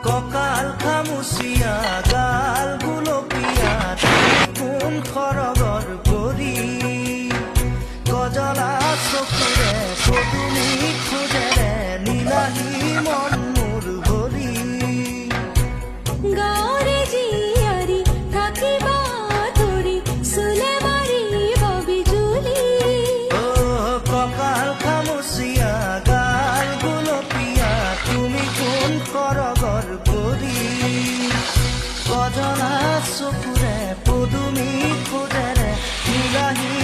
ককাল খামুচিয়া গাল গুলপীয়া কোন খৰগৰ কৰি গজলা চকুৰে পদুমি খোজেৰে নীলাহী মন মোৰ ভৰি গাঁৱৰে জীয়াৰী থাকিবা ধৰি চুলে মাৰিব বিজুলী ককাল খামুচিয়া গাল গুলপীয়া তুমি কোন খৰগৰ কৰি গজলা চকুৰে পদুমি খোজেৰে নীলাহী